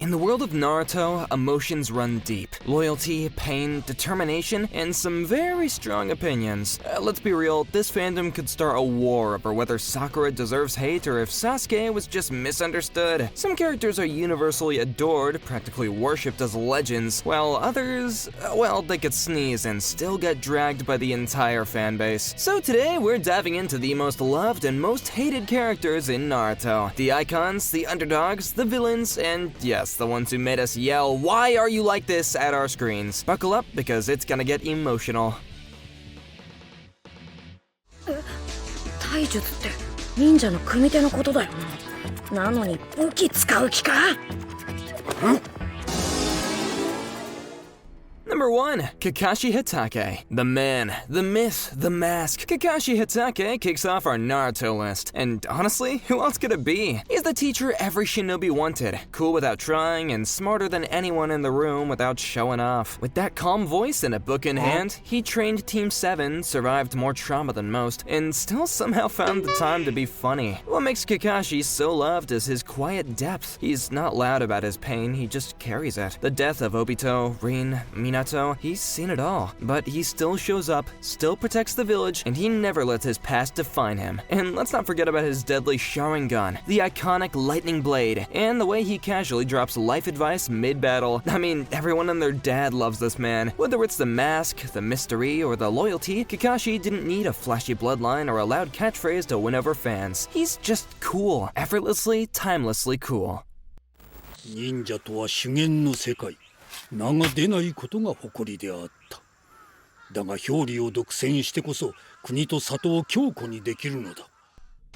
In the world of Naruto, emotions run deep. Loyalty, pain, determination, and some very strong opinions. Let's be real, this fandom could start a war over whether Sakura deserves hate or if Sasuke was just misunderstood. Some characters are universally adored, practically worshipped as legends, while others, well, they could sneeze and still get dragged by the entire fanbase. So today, we're diving into the most loved and most hated characters in Naruto. The icons, the underdogs, the villains, and yes, the ones who made us yell, "Why are you like this?" at our screens. Buckle up, because it's gonna get emotional. 体術って忍者の組手のことだよな。なのに武器使う気か？ Number 1. Kakashi Hitake. The man, the myth, the mask. Kakashi Hitake kicks off our Naruto list. And honestly, who else could it be? He's the teacher every shinobi wanted. Cool without trying and smarter than anyone in the room without showing off. With that calm voice and a book in hand, he trained Team 7, survived more trauma than most, and still somehow found the time to be funny. What makes Kakashi so loved is his quiet depth. He's not loud about his pain, he just carries it. The death of Obito, Rin, Minato, he's seen it all, but he still shows up, still protects the village, and he never lets his past define him. And let's not forget about his deadly Sharingan, the iconic lightning blade, and the way he casually drops life advice mid-battle. I mean, everyone and their dad loves this man. Whether it's the mask, the mystery, or the loyalty, Kakashi didn't need a flashy bloodline or a loud catchphrase to win over fans. He's just cool, effortlessly, timelessly cool. 忍者とは修験の世界。名が出ないことが誇りであった。だが表裏を独占してこそ国と里を強固にできるのだ。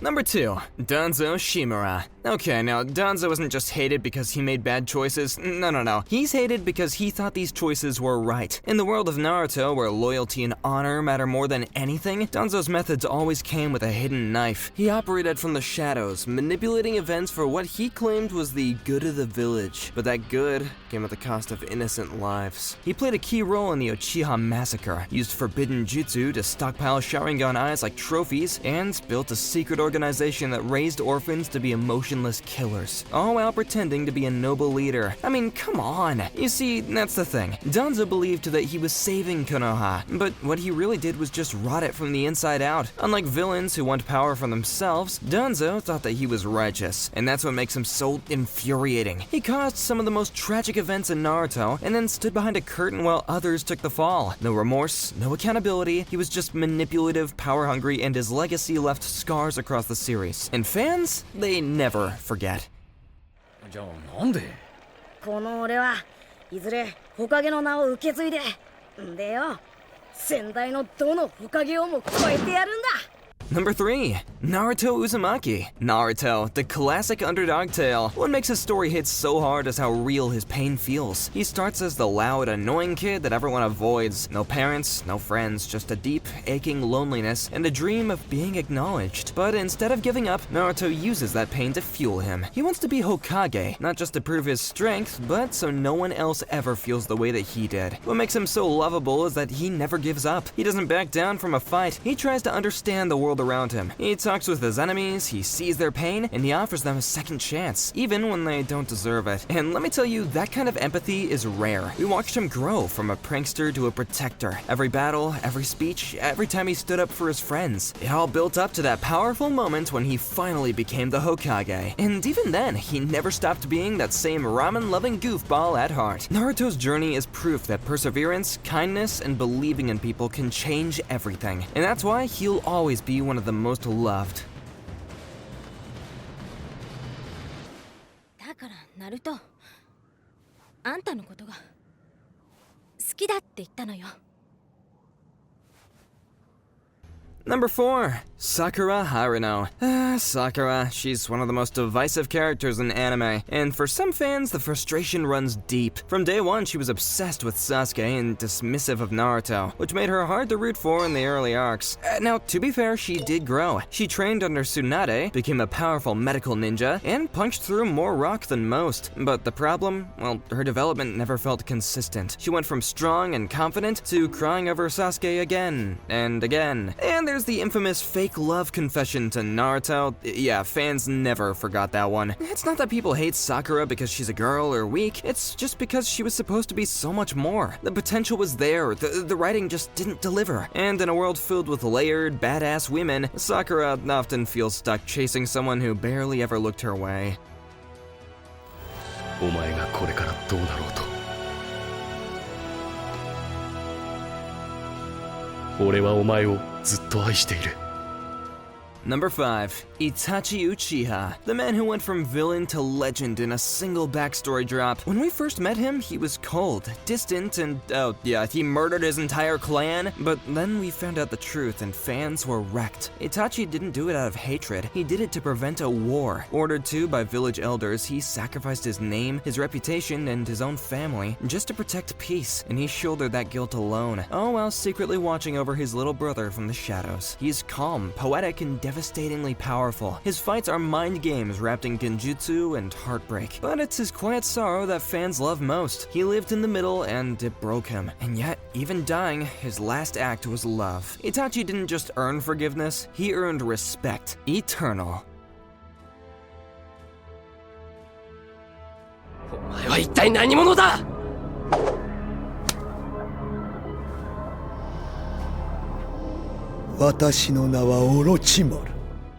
Number 2. Danzo Shimura. Okay, now Danzo isn't just hated because he made bad choices. No. He's hated because he thought these choices were right. In the world of Naruto, where loyalty and honor matter more than anything, Danzo's methods always came with a hidden knife. He operated from the shadows, manipulating events for what he claimed was the good of the village. But that good came at the cost of innocent lives. He played a key role in the Uchiha massacre, used forbidden jutsu to stockpile Sharingan eyes like trophies, and built a secret organization that raised orphans to be emotionless killers, all while pretending to be a noble leader. I mean, come on. You see, that's the thing. Danzo believed that he was saving Konoha, but what he really did was just rot it from the inside out. Unlike villains who want power for themselves, Danzo thought that he was righteous, and that's what makes him so infuriating. He caused some of the most tragic events in Naruto, and then stood behind a curtain while others took the fall. No remorse, no accountability, he was just manipulative, power-hungry, and his legacy left scars across the series. And fans, they never forget. じゃあなんで？この俺はいずれ火影の名を受け継いで、んでよ、先代のどの火影をも超えてやるんだ。 Number 3. Naruto Uzumaki. Naruto, the classic underdog tale. What makes his story hit so hard is how real his pain feels. He starts as the loud, annoying kid that everyone avoids. No parents, no friends, just a deep, aching loneliness and a dream of being acknowledged. But instead of giving up, Naruto uses that pain to fuel him. He wants to be Hokage, not just to prove his strength, but so no one else ever feels the way that he did. What makes him so lovable is that he never gives up. He doesn't back down from a fight. He tries to understand the world around him. He talks with his enemies, he sees their pain, and he offers them a second chance, even when they don't deserve it. And let me tell you, that kind of empathy is rare. We watched him grow from a prankster to a protector. Every battle, every speech, every time he stood up for his friends. It all built up to that powerful moment when he finally became the Hokage. And even then, he never stopped being that same ramen-loving goofball at heart. Naruto's journey is proof that perseverance, kindness, and believing in people can change everything. And that's why he'll always be one of the most loved. だからナルト、あんたのことが好きだって言ったのよ。 Number 4. Sakura Haruno. Sakura, she's one of the most divisive characters in anime, and for some fans, the frustration runs deep. From day one, she was obsessed with Sasuke and dismissive of Naruto, which made her hard to root for in the early arcs. Now, to be fair, she did grow. She trained under Tsunade, became a powerful medical ninja, and punched through more rock than most. But the problem? Well, her development never felt consistent. She went from strong and confident to crying over Sasuke again and again. And there's the infamous fake love confession to Naruto. Yeah, fans never forgot that one. It's not that people hate Sakura because she's a girl or weak, it's just because she was supposed to be so much more. The potential was there, the writing just didn't deliver. And in a world filled with layered, badass women, Sakura often feels stuck chasing someone who barely ever looked her way. お前がこれからどうなろうと俺はお前をずっと愛している Number 5. Itachi Uchiha, the man who went from villain to legend in a single backstory drop. When we first met him, he was cold, distant, and oh yeah, he murdered his entire clan. But then we found out the truth and fans were wrecked. Itachi didn't do it out of hatred, he did it to prevent a war. Ordered to by village elders, he sacrificed his name, his reputation, and his own family just to protect peace, and he shouldered that guilt alone, all while secretly watching over his little brother from the shadows. He's calm, poetic, and devastatingly powerful. His fights are mind games wrapped in genjutsu and heartbreak. But it's his quiet sorrow that fans love most. He lived in the middle and it broke him. And yet, even dying, his last act was love. Itachi didn't just earn forgiveness, he earned respect. Eternal. お前は一体何者だ私の名はオロチマル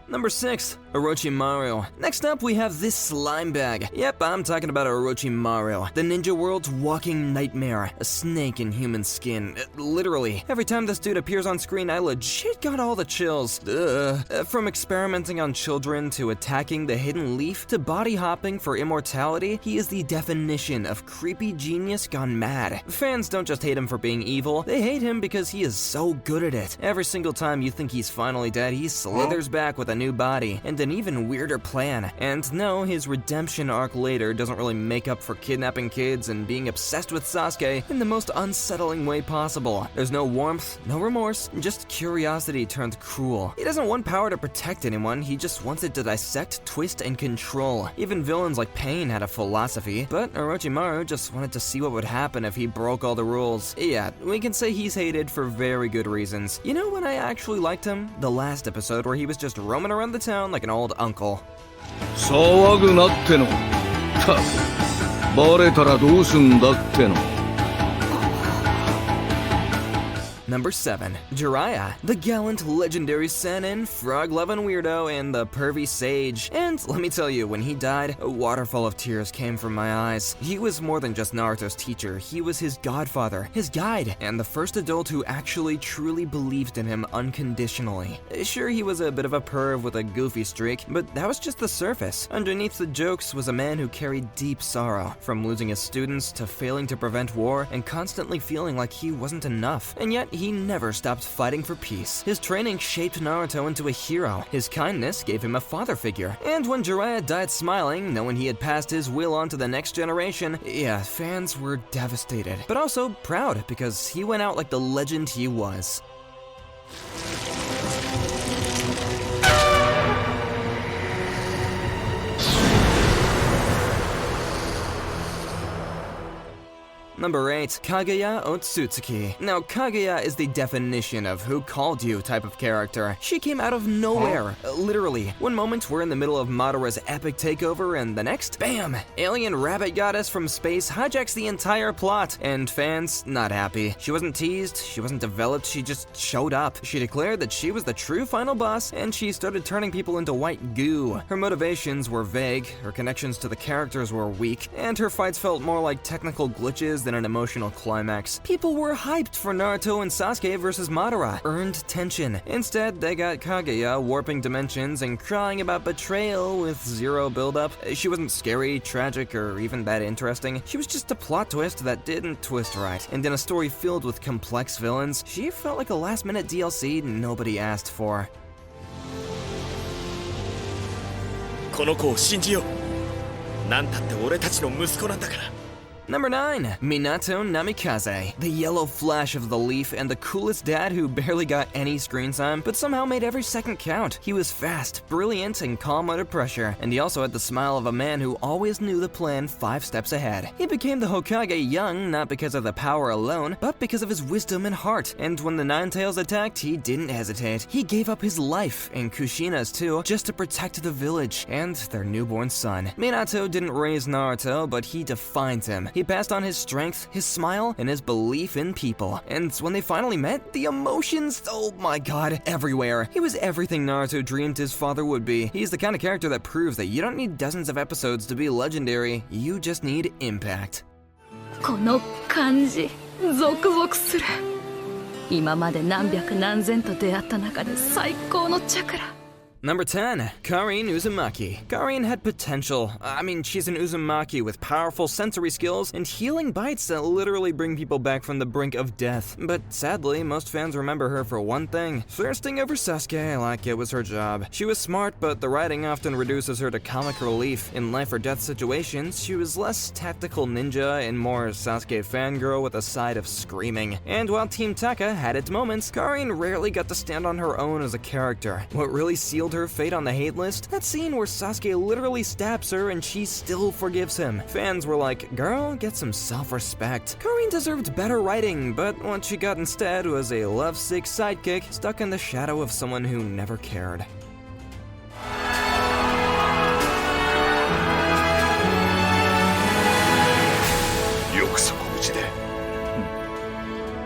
Number 6. Orochimaru. Next up, we have this slime bag. Yep, I'm talking about Orochimaru, the ninja world's walking nightmare, a snake in human skin. Literally, every time this dude appears on screen, I legit got all the chills. From experimenting on children to attacking the hidden leaf to body hopping for immortality, he is the definition of creepy genius gone mad. Fans don't just hate him for being evil, they hate him because he is so good at it. Every single time you think he's finally dead, he slithers back with a new body and an even weirder plan. And no, his redemption arc later doesn't really make up for kidnapping kids and being obsessed with Sasuke in the most unsettling way possible. There's no warmth, no remorse, just curiosity turned cruel. He doesn't want power to protect anyone, he just wants it to dissect, twist, and control. Even villains like Pain had a philosophy, but Orochimaru just wanted to see what would happen if he broke all the rules. Yeah, we can say he's hated for very good reasons. You know when I actually liked him? The last episode where he was just roaming around the town like an old uncle. 騒ぐなっての。たく、バレたらどうすんだっての。Number 7. Jiraiya, the gallant, legendary Sannin, frog-loving weirdo, and the pervy sage. And let me tell you, when he died, a waterfall of tears came from my eyes. He was more than just Naruto's teacher, he was his godfather, his guide, and the first adult who actually truly believed in him unconditionally. Sure, he was a bit of a perv with a goofy streak, but that was just the surface. Underneath the jokes was a man who carried deep sorrow, from losing his students to failing to prevent war and constantly feeling like he wasn't enough. And yet, he never stopped fighting for peace. His training shaped Naruto into a hero. His kindness gave him a father figure. And when Jiraiya died smiling, knowing he had passed his will on to the next generation, yeah, fans were devastated. But also proud, because he went out like the legend he was. Number 8. Kaguya Otsutsuki. Now, Kaguya is the definition of who called you type of character. She came out of nowhere, literally. One moment we're in the middle of Madara's epic takeover, and the next, bam! Alien rabbit goddess from space hijacks the entire plot, and fans, not happy. She wasn't teased, she wasn't developed, she just showed up. She declared that she was the true final boss, and she started turning people into white goo. Her motivations were vague, her connections to the characters were weak, and her fights felt more like technical glitches than an emotional climax. People were hyped for Naruto and Sasuke versus Madara, earned tension. Instead, they got Kaguya warping dimensions and crying about betrayal with zero buildup. She wasn't scary, tragic, or even that interesting. She was just a plot twist that didn't twist right. And in a story filled with complex villains, she felt like a last-minute DLC nobody asked for. この子を信じよう。なんたって俺たちの息子なんだから。Number 9. Minato Namikaze, the yellow flash of the leaf and the coolest dad who barely got any screen time, but somehow made every second count. He was fast, brilliant, and calm under pressure, and he also had the smile of a man who always knew the plan 5 steps ahead. He became the Hokage young, not because of the power alone, but because of his wisdom and heart, and when the Nine Tails attacked, he didn't hesitate. He gave up his life, and Kushina's too, just to protect the village and their newborn son. Minato didn't raise Naruto, but he defined him. He passed on his strength, his smile, and his belief in people. And when they finally met, the emotions, oh my god, everywhere. He was everything Naruto dreamed his father would be. He's the kind of character that proves that you don't need dozens of episodes to be legendary, you just need impact. この感じゾクゾクする今まで何百何千と出会った中で最高のチャクラ Number 10. Karin Uzumaki. Karin had potential. I mean, she's an Uzumaki with powerful sensory skills and healing bites that literally bring people back from the brink of death. But sadly, most fans remember her for one thing, thirsting over Sasuke like it was her job. She was smart, but the writing often reduces her to comic relief. In life or death situations, she was less tactical ninja and more Sasuke fangirl with a side of screaming. And while Team Taka had its moments, Karin rarely got to stand on her own as a character. What really sealed her fate on the hate list? That scene where Sasuke literally stabs her and she still forgives him. Fans were like, girl, get some self-respect. Karin deserved better writing, but what she got instead was a lovesick sidekick stuck in the shadow of someone who never cared. よくそこ打ちで。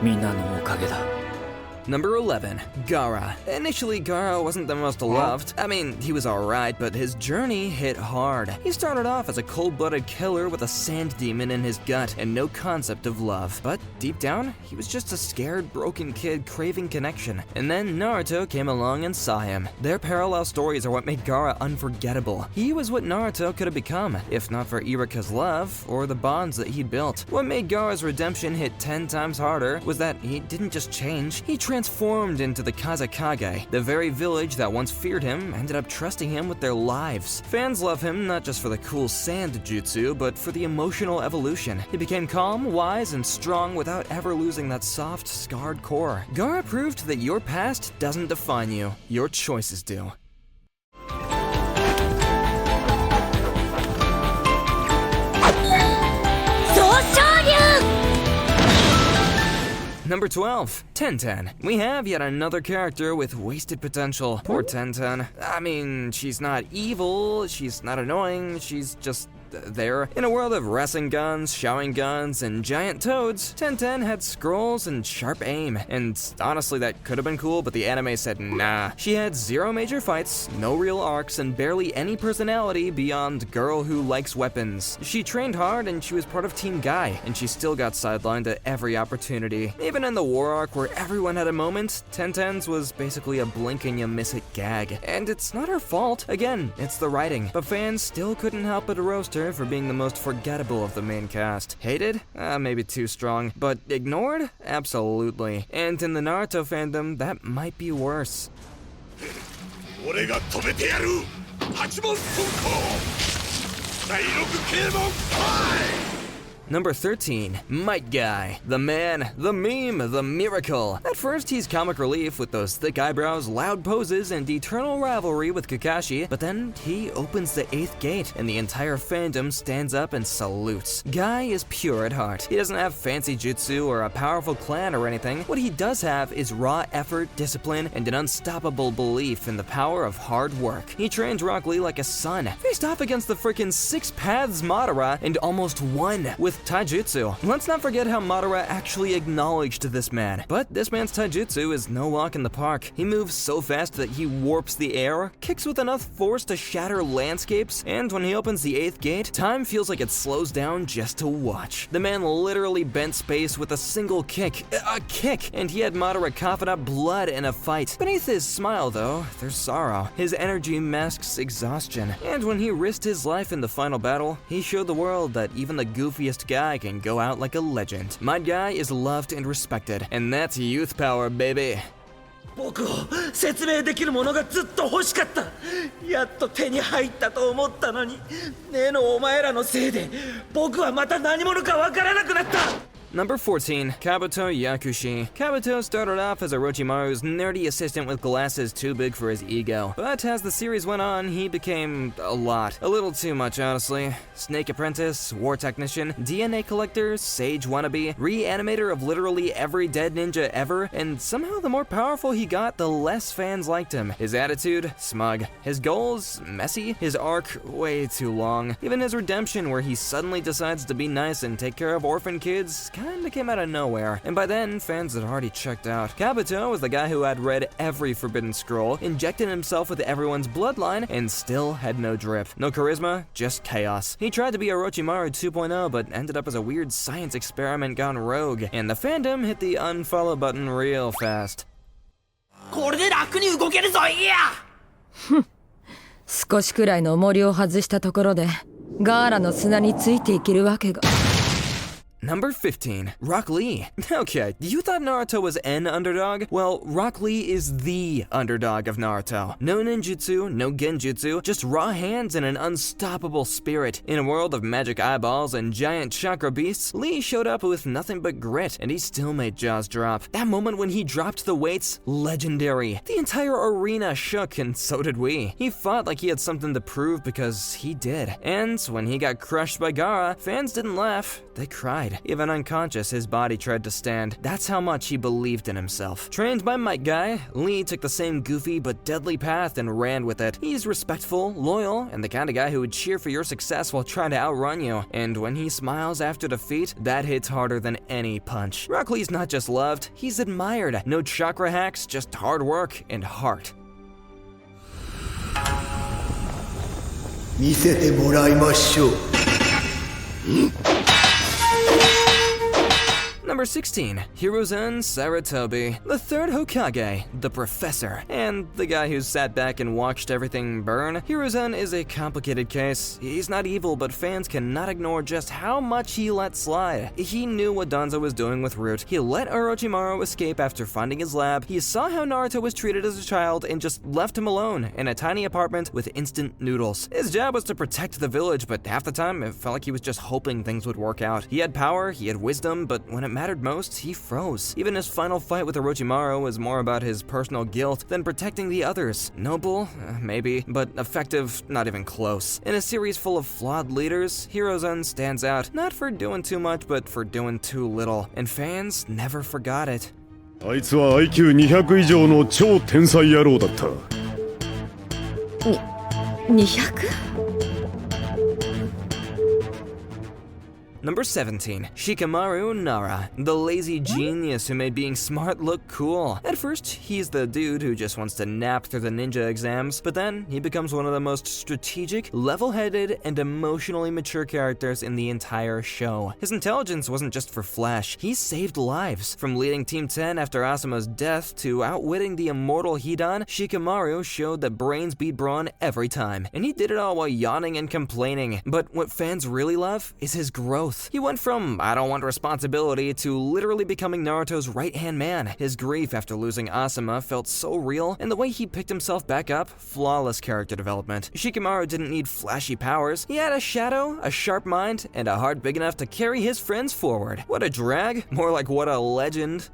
みんなのおかげだ。 Number 11. Gaara. Initially, Gaara wasn't the most loved. I mean, he was alright, but his journey hit hard. He started off as a cold-blooded killer with a sand demon in his gut and no concept of love. But deep down, he was just a scared, broken kid craving connection. And then Naruto came along and saw him. Their parallel stories are what made Gaara unforgettable. He was what Naruto could have become, if not for Iruka's love or the bonds that he built. What made Gaara's redemption hit 10 times harder was that he didn't just change, he transformed into the Kazekage. The very village that once feared him ended up trusting him with their lives. Fans love him not just for the cool sand jutsu, but for the emotional evolution. He became calm, wise, and strong without ever losing that soft, scarred core. Gaara proved that your past doesn't define you, your choices do. Number 12. Tenten. We have yet another character with wasted potential. Poor Tenten. I mean, she's not evil, she's not annoying, she's just there. In a world of Rasenguns, Sharinguns, and giant toads, Tenten had scrolls and sharp aim. And honestly, that could have been cool, but the anime said nah. She had 0 major fights, no real arcs, and barely any personality beyond girl who likes weapons. She trained hard and she was part of Team Guy, and she still got sidelined at every opportunity. Even in the war arc where everyone had a moment, Tenten's was basically a blink and you miss it gag. And it's not her fault. Again, it's the writing. But fans still couldn't help but roast her for being the most forgettable of the main cast. Hated? Maybe too strong. But ignored? Absolutely. And in the Naruto fandom, that might be worse. 俺が止めてやる八門遁甲第六啓門ファイ Number 13. Might Guy. The man, the meme, the miracle. At first, he's comic relief with those thick eyebrows, loud poses, and eternal rivalry with Kakashi, but then he opens the 8th gate, and the entire fandom stands up and salutes. Guy is pure at heart. He doesn't have fancy jutsu or a powerful clan or anything. What he does have is raw effort, discipline, and an unstoppable belief in the power of hard work. He trained Rock Lee like a son, faced off against the frickin' 6 Paths Madara, and almost won with taijutsu. Let's not forget how Madara actually acknowledged this man. But this man's taijutsu is no walk in the park. He moves so fast that he warps the air, kicks with enough force to shatter landscapes, and when he opens the 8th gate, time feels like it slows down just to watch. The man literally bent space with a single kick. A kick! And he had Madara coughing up blood in a fight. Beneath his smile, though, there's sorrow. His energy masks exhaustion. And when he risked his life in the final battle, he showed the world that even the goofiest guy can go out like a legend. Might Guy is loved and respected, and that's youth power, baby. 僕を説明できるものがずっと欲しかった。やっと手に入ったと思ったのに、例のお前らのせいで僕はまた何者かわからなくなった。Number 14, Kabuto Yakushi. Kabuto started off as Orochimaru's nerdy assistant with glasses too big for his ego. But as the series went on, he became a lot. A little too much, honestly. Snake apprentice, war technician, DNA collector, sage wannabe, reanimator of literally every dead ninja ever, and somehow the more powerful he got, the less fans liked him. His attitude, smug. His goals, messy. His arc, way too long. Even his redemption, where he suddenly decides to be nice and take care of orphan kids, kinda came out of nowhere, and by then, fans had already checked out. Kabuto was the guy who had read every Forbidden Scroll, injected himself with everyone's bloodline, and still had no drip. No charisma, just chaos. He tried to be Orochimaru 2.0, but ended up as a weird science experiment gone rogue, and the fandom hit the unfollow button real fast. これで楽に動けるぞ、いや。少しくらいの重りを外したところでガーラの砂についていけるわけが。Number 15, Rock Lee. Okay, you thought Naruto was an underdog? Well, Rock Lee is the underdog of Naruto. No ninjutsu, no genjutsu, just raw hands and an unstoppable spirit. In a world of magic eyeballs and giant chakra beasts, Lee showed up with nothing but grit, and he still made jaws drop. That moment when he dropped the weights, legendary. The entire arena shook, and so did we. He fought like he had something to prove because he did. And when he got crushed by Gaara, fans didn't laugh, they cried. Even unconscious, his body tried to stand. That's how much he believed in himself. Trained by Might Guy, Lee took the same goofy but deadly path and ran with it. He's respectful, loyal, and the kind of guy who would cheer for your success while trying to outrun you. And when he smiles after defeat, that hits harder than any punch. Rock Lee's not just loved, he's admired. No chakra hacks, just hard work and heart. 見せてもらいましょう。Number 16, Hiruzen Sarutobi, the third Hokage, the professor, and the guy who sat back and watched everything burn. Hiruzen is a complicated case. He's not evil, but fans cannot ignore just how much he let slide. He knew what Danzo was doing with Root. He let Orochimaru escape after finding his lab. He saw how Naruto was treated as a child and just left him alone in a tiny apartment with instant noodles. His job was to protect the village, but half the time it felt like he was just hoping things would work out. He had power, he had wisdom, but when it mattered most, he froze. Even his final fight with Orochimaru was more about his personal guilt than protecting the others. Noble? Maybe, but effective? Not even close. In a series full of flawed leaders, Hiruzen stands out, not for doing too much, but for doing too little. And fans never forgot it. あいつは IQ200 以上の超天才野郎だった。200? Number 17, Shikamaru Nara, the lazy genius who made being smart look cool. At first, he's the dude who just wants to nap through the ninja exams, but then he becomes one of the most strategic, level-headed, and emotionally mature characters in the entire show. His intelligence wasn't just for flash, he saved lives. From leading Team 10 after Asuma's death to outwitting the immortal Hidan, Shikamaru showed that brains beat brawn every time, and he did it all while yawning and complaining. But what fans really love is his growth. He went from, I don't want responsibility, to literally becoming Naruto's right-hand man. His grief after losing Asuma felt so real, and the way he picked himself back up, flawless character development. Shikamaru didn't need flashy powers. He had a shadow, a sharp mind, and a heart big enough to carry his friends forward. What a drag, more like what a legend.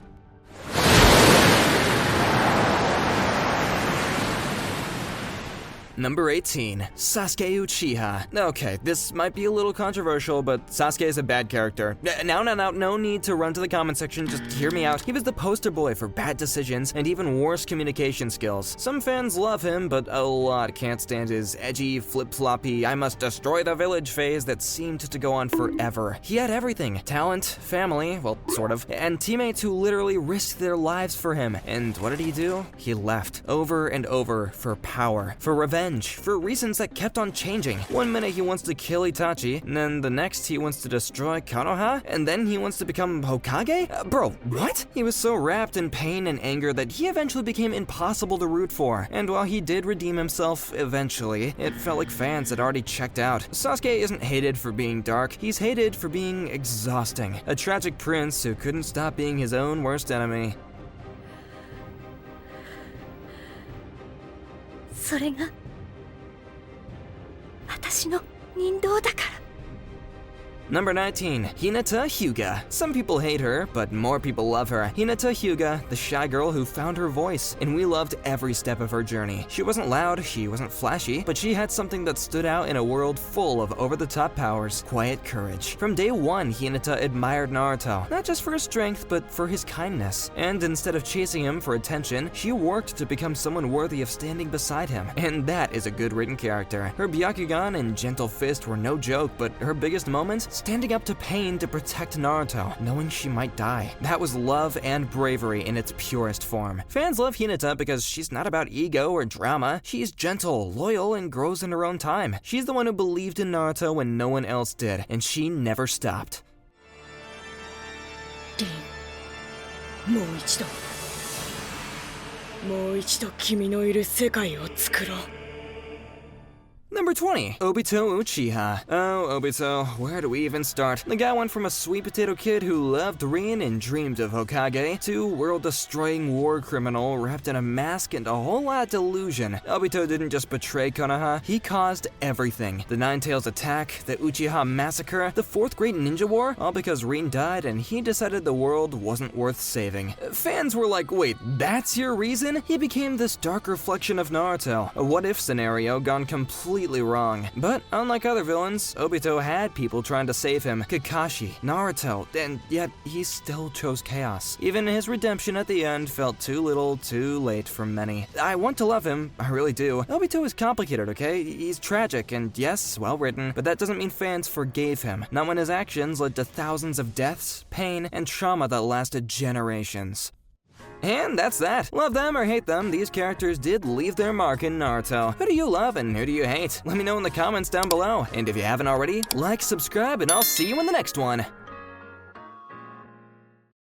Number 18, Sasuke Uchiha. Okay, this might be a little controversial, but Sasuke is a bad character. No need to run to the comment section, just hear me out. He was the poster boy for bad decisions and even worse communication skills. Some fans love him, but a lot can't stand his edgy, flip-floppy, I must destroy the village phase that seemed to go on forever. He had everything, talent, family, well, sort of, and teammates who literally risked their lives for him. And what did he do? He left, over and over, for power, for revenge, for reasons that kept on changing. One minute he wants to kill Itachi, and then the next he wants to destroy Konoha, and then he wants to become Hokage? Bro, what? He was so wrapped in pain and anger that he eventually became impossible to root for. And while he did redeem himself eventually, it felt like fans had already checked out. Sasuke isn't hated for being dark, he's hated for being exhausting. A tragic prince who couldn't stop being his own worst enemy. それが私の人道だから。 Number 19, Hinata Hyuga. Some people hate her, but more people love her. Hinata Hyuga, the shy girl who found her voice, and we loved every step of her journey. She wasn't loud, she wasn't flashy, but she had something that stood out in a world full of over-the-top powers, quiet courage. From day one, Hinata admired Naruto, not just for his strength, but for his kindness. And instead of chasing him for attention, she worked to become someone worthy of standing beside him. And that is a good written character. Her Byakugan and gentle fist were no joke, but her biggest moments? Standing up to pain to protect Naruto, knowing she might die. That was love and bravery in its purest form. Fans love Hinata because she's not about ego or drama. She's gentle, loyal, and grows in her own time. She's the one who believed in Naruto when no one else did, and she never stopped. もう一度君のいる世界を作ろう。 Number 20, Obito Uchiha. Oh, Obito, where do we even start? The guy went from a sweet potato kid who loved Rin and dreamed of Hokage to world-destroying war criminal wrapped in a mask and a whole lot of delusion. Obito didn't just betray Konoha, he caused everything. The Nine Tails attack, the Uchiha massacre, the Fourth Great Ninja War, all because Rin died and he decided the world wasn't worth saving. Fans were like, wait, that's your reason? He became this dark reflection of Naruto, a what-if scenario gone completely wrong. But unlike other villains, Obito had people trying to save him, Kakashi, Naruto, and yet he still chose chaos. Even his redemption at the end felt too little, too late for many. I want to love him, I really do. Obito is complicated, okay? He's tragic, and yes, well written, but that doesn't mean fans forgave him. Not when his actions led to thousands of deaths, pain, and trauma that lasted generations. And that's that. Love them or hate them, these characters did leave their mark in Naruto. Who do you love and who do you hate? Let me know in the comments down below. And if you haven't already, like, subscribe, and I'll see you in the next one.